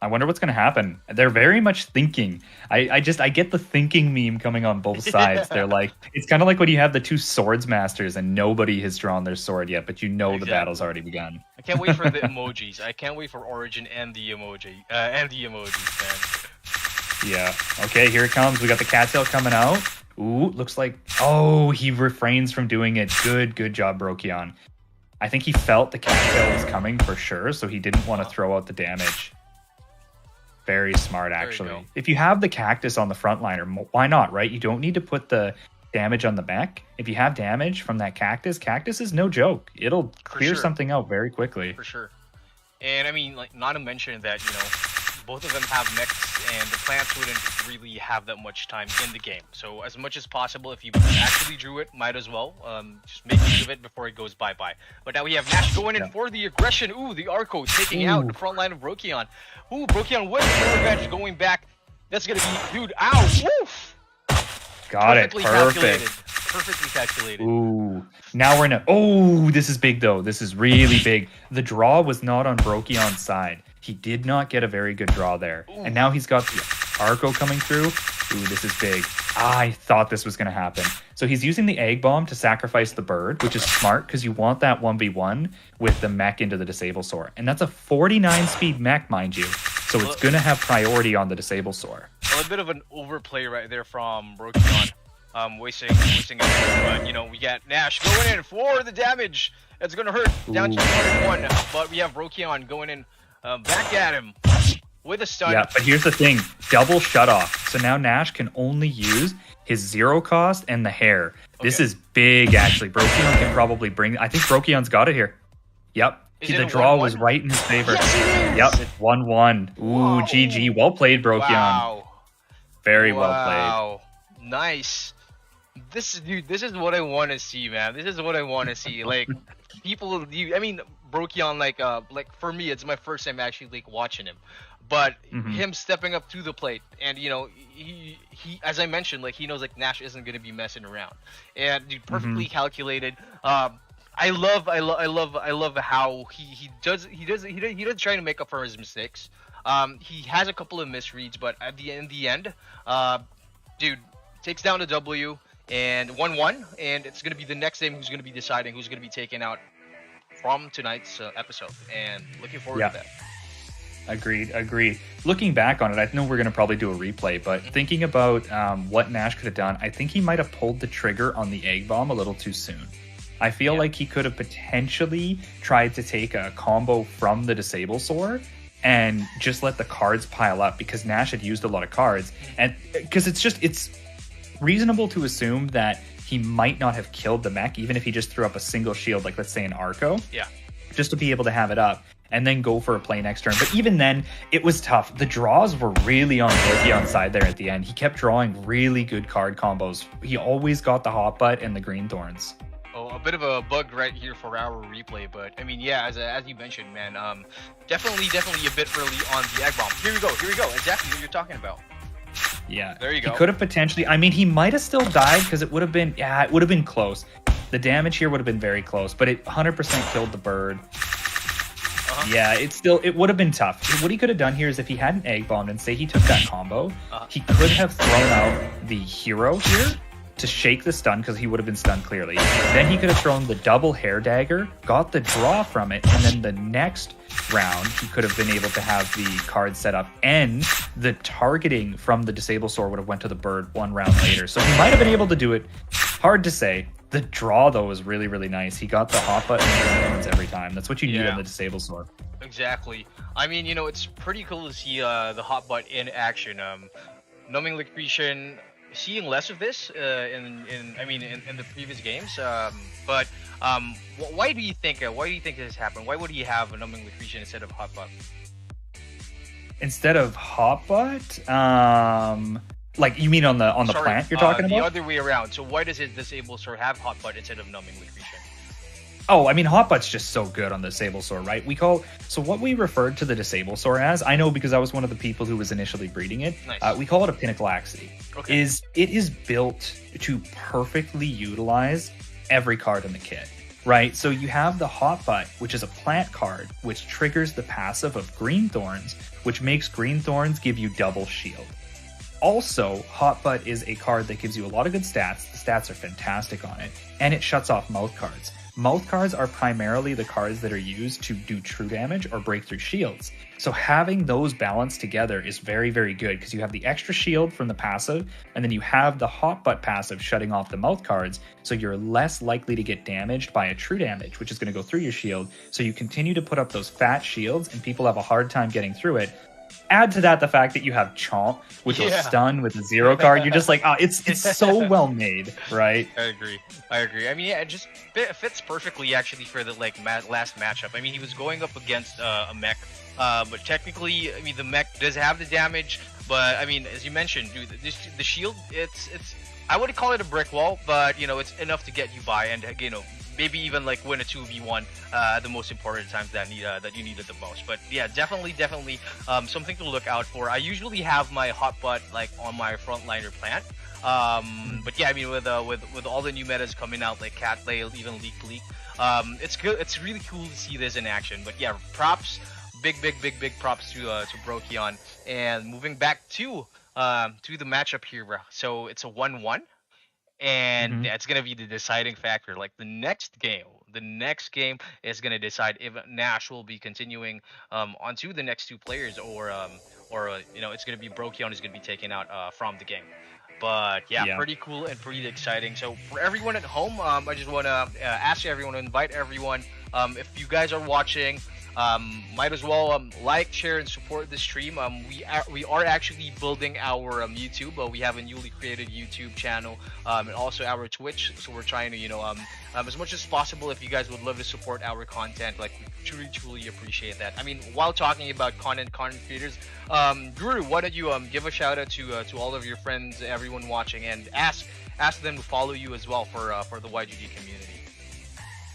I wonder what's going to happen. They're very much thinking. I get the thinking meme coming on both sides. They're like, it's kind of like when you have the 2 swords masters and nobody has drawn their sword yet, but you know the battle's already begun. I can't wait for the emojis. I can't wait for Origin and the emojis, man. Yeah. Okay, here it comes. We got the cattail coming out. Ooh, looks like, oh, he refrains from doing it. Good job, Brokion. I think he felt the cattail was coming for sure, so he didn't want to throw out the damage. Very smart, actually. If you have the cactus on the frontliner, why not, right? You don't need to put the damage on the mech. If you have damage from that cactus is no joke. It'll clear something out very quickly. For sure. And I mean, like, not to mention that, you know, both of them have mechs, and the plants wouldn't really have that much time in the game. So as much as possible, if you actually drew it, might as well just make use of it before it goes bye-bye. But now we have Nash going in for the aggression. Ooh, the Arco taking out the front line of Brokion. Ooh, Brokion with the revenge going back. That's gonna be, dude, ow, woof! Got it, perfect. Perfectly calculated. Ooh, now we're in a, oh, this is big though. This is really big. The draw was not on Brokion's side. He did not get a very good draw there. Ooh. And now he's got the Arco coming through. Ooh, this is big. I thought this was going to happen. So he's using the Egg Bomb to sacrifice the bird, which is smart because you want that 1v1 with the mech into the Disable Soar. And that's a 49 speed mech, mind you. So it's going to have priority on the Disable Soar. A little bit of an overplay right there from Brokion. Wasting it. But, you know, we got Nash going in for the damage. It's going to hurt. Down to 101. But we have Brokion going in. Back at him. with a stun. Yeah, but here's the thing. Double shut off. So now Nash can only use his 0 cost and the hair. This is big, actually. Brokyon can probably bring... I think Brokyon's got it here. Yep. The draw was right in his favor. Yes, yep, 1-1. Ooh, GG. Well played, Brokyon. Wow. Very well played. Wow. Nice. This is what I want to see, man. This is what I want to see. Like, people... I mean, Brokyon, like for me, it's my first time actually like watching him. But him stepping up to the plate, and you know, he as I mentioned, like he knows like Nash isn't gonna be messing around, and dude, perfectly calculated. I love how he doesn't try to make up for his mistakes. He has a couple of misreads, but in the end, dude takes down the W and 1-1, and it's gonna be the next game who's gonna be deciding who's gonna be taken out from tonight's episode, and looking forward to that. Agreed. Looking back on it, I know we're going to probably do a replay, but thinking about what Nash could have done, I think he might have pulled the trigger on the egg bomb a little too soon. I feel like he could have potentially tried to take a combo from the disable sword and just let the cards pile up, because Nash had used a lot of cards, and because it's reasonable to assume that he might not have killed the mech even if he just threw up a single shield, like let's say an Arco, just to be able to have it up and then go for a play next turn. But even then, it was tough. The draws were really on Brokion's side there at the end. He kept drawing really good card combos. He always got the hot butt and the green thorns. Oh, a bit of a bug right here for our replay, but I mean, yeah, as you mentioned, man, definitely a bit early on the egg bomb. Here we go, exactly what you're talking about. Yeah, there you go. He could have potentially, I mean, he might have still died because it would have been close. The damage here would have been very close, but it 100% killed the bird. Yeah, it would have been tough. What he could have done here is if he had an egg bomb and say he took that combo, he could have thrown out the hero here to shake the stun, because he would have been stunned clearly. Then he could have thrown the double hair dagger, got the draw from it, and then the next round he could have been able to have the card set up, and the targeting from the disable sword would have went to the bird one round later. So he might have been able to do it. Hard to say. The draw, though, was really, really nice. He got the hot button every time. That's what you need on the disable sword. Exactly. I mean, you know, it's pretty cool to see the hot butt in action. Numbing Liquidation, seeing less of this in the previous games. But why do you think this happened? Why would he have a Numbing Liquidation instead of hot butt? Instead of hot butt, like, you mean on the plant you're talking about? The other way around. So why does his disable sword have hot butt instead of Numbing Liquidation? Oh, I mean, hot butt's just so good on the disable sword, right? So what we referred to the disable sword as, I know because I was one of the people who was initially breeding it. Nice. We call it a pinnacle laxity. Okay. It is built to perfectly utilize every card in the kit, right? So you have the hot butt, which is a plant card, which triggers the passive of Green Thorns, which makes Green Thorns give you double shield. Also, Hot Butt is a card that gives you a lot of good stats. The stats are fantastic on it, and it shuts off mouth cards. Mouth cards are primarily the cards that are used to do true damage or break through shields. So having those balanced together is very, very good, because you have the extra shield from the passive, and then you have the Hot Butt passive shutting off the mouth cards, so you're less likely to get damaged by a true damage, which is going to go through your shield. So you continue to put up those fat shields, and people have a hard time getting through it. Add to that the fact that you have Chomp, which will stun with a 0 card. You're just like, oh, it's so well made, right? I agree. I mean, yeah, it just fits perfectly actually for the last matchup. I mean, he was going up against a mech, but technically, I mean, the mech does have the damage. But I mean, as you mentioned, dude, the shield, it's I wouldn't call it a brick wall, but you know, it's enough to get you by, and you know, maybe even like win a 2v1 at the most important times that you need it the most. But yeah, definitely something to look out for. I usually have my hot butt like on my frontliner plant. But yeah, I mean, with all the new metas coming out, like Cat Lay, even Leak, it's good. It's really cool to see this in action. But yeah, props, big props to Brokyon. And moving back to the matchup here, bro. So it's a 1-1. And that's going to be the deciding factor. Like the next game is going to decide if Nash will be continuing onto the next two players, or you know, it's going to be Brokyon is going to be taken out from the game. But yeah, pretty cool and pretty exciting. So for everyone at home, I just want to ask everyone, invite everyone, if you guys are watching, Might as well like, share, and support the stream. We are actually building our YouTube. We have a newly created YouTube channel, and also our Twitch. So we're trying to, as much as possible, if you guys would love to support our content, like, we truly appreciate that. I mean, while talking about content creators, Guru, why don't you give a shout out to all of your friends, everyone watching, and ask them to follow you as well for the YGG community.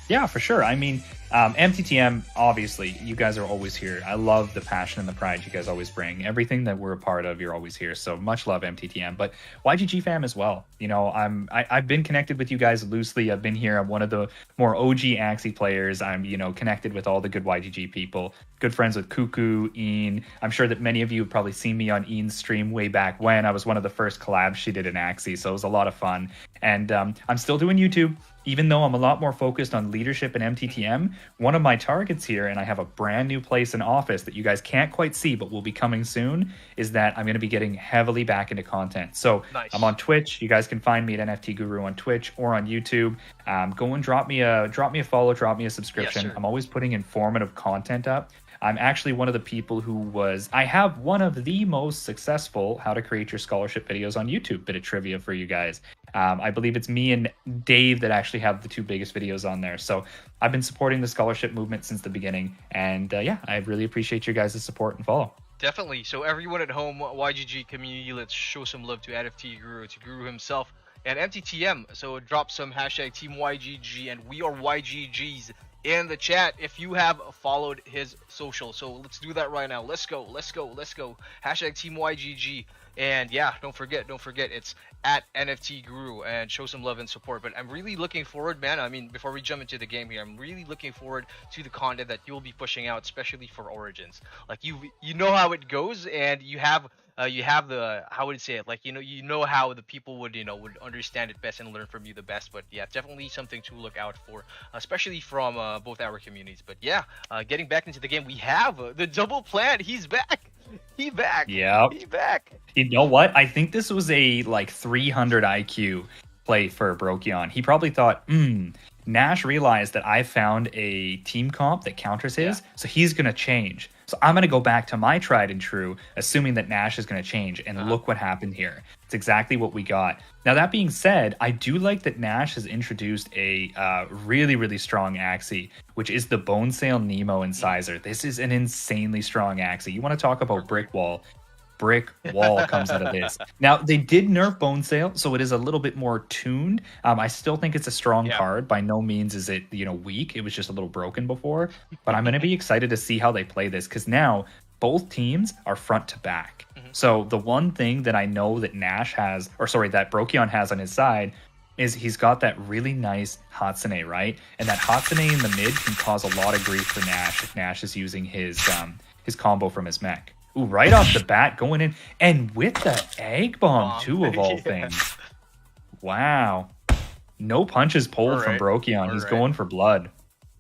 Yeah, for sure. I mean, MTTM, obviously, you guys are always here. I love the passion and the pride you guys always bring. Everything that we're a part of, you're always here. So much love, MTTM. But YGG fam as well. I've been connected with you guys loosely. I've been here. I'm one of the more OG Axie players. I'm, connected with all the good YGG people. Good friends with Cuckoo, Ian. I'm sure that many of you have probably seen me on Ian's stream way back when. I was one of the first collabs she did in Axie, so it was a lot of fun. And I'm still doing YouTube. Even though I'm a lot more focused on leadership and MTTM, one of my targets here, and I have a brand new place in office that you guys can't quite see, but will be coming soon, is that I'm going to be getting heavily back into content. So nice. I'm on Twitch. You guys can find me at NFT Guru on Twitch or on YouTube. Go and drop me a follow, drop me a subscription. Yes, I'm always putting informative content up. I'm actually one of the people I have one of the most successful How to Create Your Scholarship videos on YouTube. Bit of trivia for you guys. I believe it's me and Dave that actually have the two biggest videos on there. So I've been supporting the scholarship movement since the beginning. And I really appreciate your guys' support and follow. Definitely. So everyone at home, YGG community, let's show some love to NFT Guru, to Guru himself, and MTTM. So drop some hashtag Team YGG and We Are YGGs in the chat if you have followed his social. So let's do that right now. Let's go. Hashtag Team YGG. And yeah, don't forget, it's at NFT Guru, and show some love and support. But I'm really looking forward, man. I mean, before we jump into the game here, I'm really looking forward to the content that you'll be pushing out, especially for Origins. Like, you know how it goes, and you have the, how would I say it, like, you know how the people would understand it best and learn from you the best. But yeah, definitely something to look out for, especially from both our communities. But yeah, getting back into the game, we have the double plant. He's back. Yeah, he's back. You know what? I think this was a 300 IQ play for Brokyon. He probably thought, Nash realized that I found a team comp that counters his, so he's gonna change. So I'm going to go back to my tried and true, assuming that Nash is going to change. And look what happened here. It's exactly what we got. Now, that being said, I do like that Nash has introduced a really, really strong Axie, which is the Bone Sail Nemo Incisor. This is an insanely strong Axie. You want to talk about brick wall comes out of this. Now, they did nerf Bone Sail, so it is a little bit more tuned. I still think it's a strong card. By no means is it, weak. It was just a little broken before. But I'm going to be excited to see how they play this, because now both teams are front to back. So the one thing that I know that that Brokyon has on his side is he's got that really nice Hatsune, right? And that Hatsune in the mid can cause a lot of grief for Nash if Nash is using his combo from his mech. Ooh, right off the bat, going in. And with the egg bomb, too, of all things. Wow. No punches pulled from Brokyon. He's going for blood.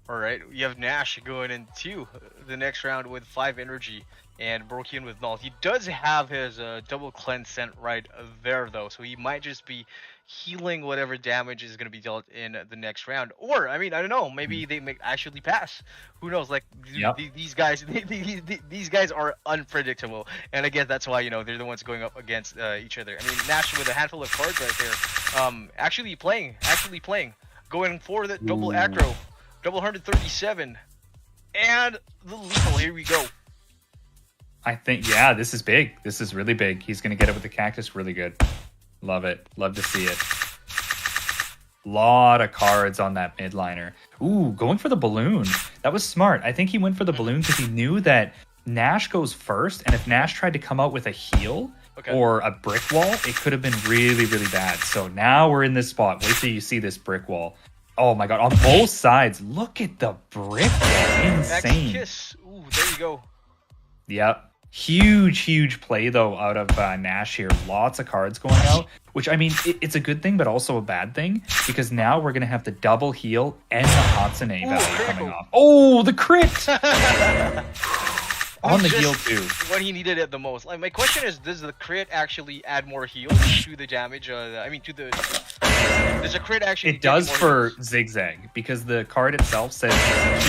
All right. You have Nash going into the next round with 5 energy and Brokyon with null. He does have his double cleanse sent right there, though. So he might just be healing whatever damage is going to be dealt in the next round. Or, I mean, I don't know. Maybe they may actually pass. Who knows? Like, these guys are unpredictable. And again, that's why, they're the ones going up against each other. I mean, Nash with a handful of cards right there. Actually playing. Going for the double aggro. Double 137. And the lethal. Here we go. I think, this is big. This is really big. He's going to get it with the cactus. Really good. Love it. Love to see it. Lot of cards on that midliner. Ooh, going for the balloon. That was smart. I think he went for the balloon because he knew that Nash goes first, and if Nash tried to come out with a heal or a brick wall, it could have been really, really bad. So now we're in this spot. Wait till you see this brick wall. Oh my god, on both sides. Look at the brick wall. Insane. Kiss. Ooh, there you go. Yep. Huge play, though, out of Nash here. Lots of cards going out, which, I mean, it's a good thing, but also a bad thing, because now we're going to have the double heal and the Hatsune value coming off. Oh, the crit! On the Just heal too. when he needed it the most. Like, my question is, does the crit actually add more heal to the damage? I mean, to the... Does the crit actually... It does more for heals? Zigzag, because the card itself says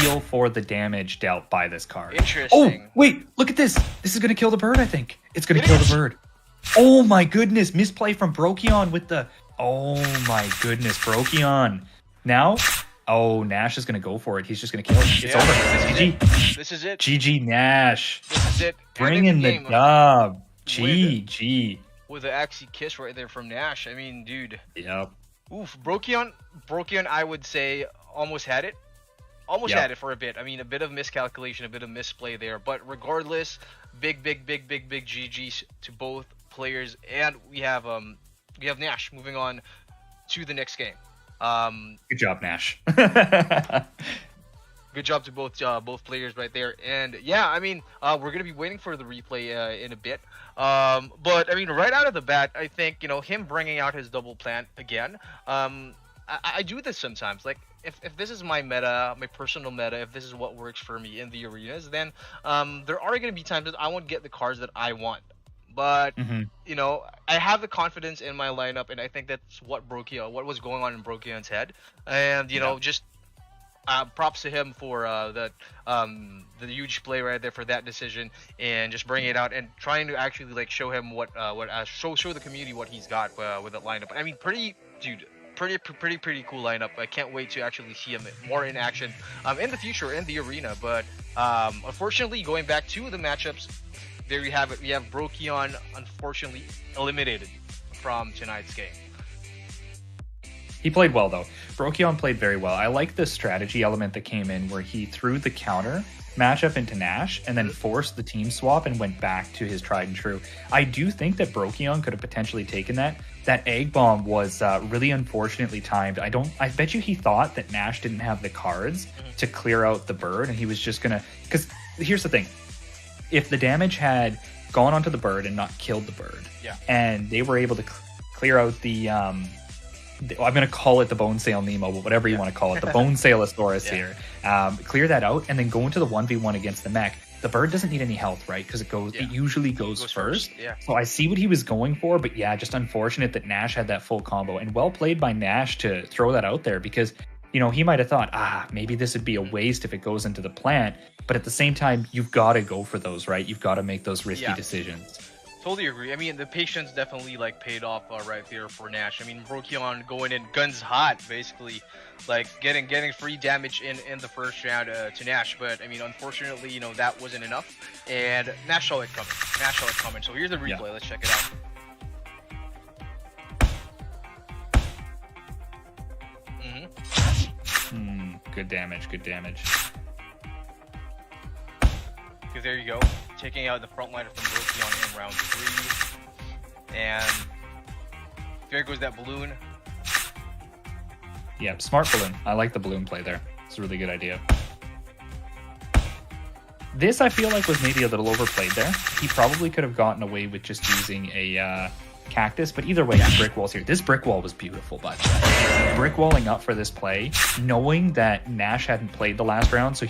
heal for the damage dealt by this card. Oh, Interesting. wait, look at this. This is going to kill the bird, I think. It's going It to kill is. the bird. Oh my goodness, misplay from Brokyon with the... Oh my goodness, Brokyon. Now, oh, Nash is going to go for it. He's just going to kill it. It's Yeah, over. this is GG. it. This is it. GG Nash. This is it. Bringing Ending the game dub. GG. with the Axie kiss right there from Nash. I mean, dude. Yep. Oof, Brokyon, I would say, almost had it. Almost Yep. had it for a bit. I mean, a bit of miscalculation, a bit of misplay there. But regardless, big GGs to both players. And we have Nash moving on to the next game. Good job, Nash. Good job to both players right there. And yeah, I mean, we're gonna be waiting for the replay in a bit. But I mean, right out of the bat, I think him bringing out his double plant again. I do this sometimes. Like if this is my meta, my personal meta, if this is what works for me in the arenas, then there are gonna be times that I won't get the cards that I want. But I have the confidence in my lineup, and I think that's what what was going on in Brokyon's head. And just props to him for the huge play right there for that decision, and just bringing it out and trying to actually like show him show the community what he's got with that lineup. I mean, pretty cool lineup. I can't wait to actually see him more in action in the future in the arena. But unfortunately, going back to the matchups, there you have it. We have Brokyon unfortunately eliminated from tonight's game. He played well, though. Brokyon played very well. I like the strategy element that came in where he threw the counter matchup into Nash and then forced the team swap and went back to his tried and true. I do think that Brokyon could have potentially taken that. That egg bomb was really unfortunately timed. I bet you he thought that Nash didn't have the cards to clear out the bird, and he was just gonna... Because here's the thing. If the damage had gone onto the bird and not killed the bird, and they were able to clear out the... I'm going to call it the Bone Sail Nemo, but whatever you want to call it, the Bone Sailosaurus here. Clear that out and then go into the 1v1 against the mech. The bird doesn't need any health, right? Because it usually goes first. Yeah. So I see what he was going for, but yeah, just unfortunate that Nash had that full combo. And well played by Nash to throw that out there, because he might have thought, maybe this would be a waste if it goes into the plant. But at the same time, you've got to go for those, right? You've got to make those risky decisions. Totally agree. I mean, the patience definitely paid off right there for Nash. I mean, Brokyon going in guns hot, basically, like getting free damage in the first round to Nash. But I mean, unfortunately, that wasn't enough, and Nash saw it coming. So here's the replay. Let's check it out. Good damage. Because there you go, taking out the frontliner from Brokyon in round 3. And there goes that balloon. Yeah, smart balloon. I like the balloon play there. It's a really good idea. This, I feel like, was maybe a little overplayed there. He probably could have gotten away with just using a cactus, but either way, the brick wall's here. This brick wall was beautiful, by the way. Brick walling up for this play, knowing that Nash hadn't played the last round, so he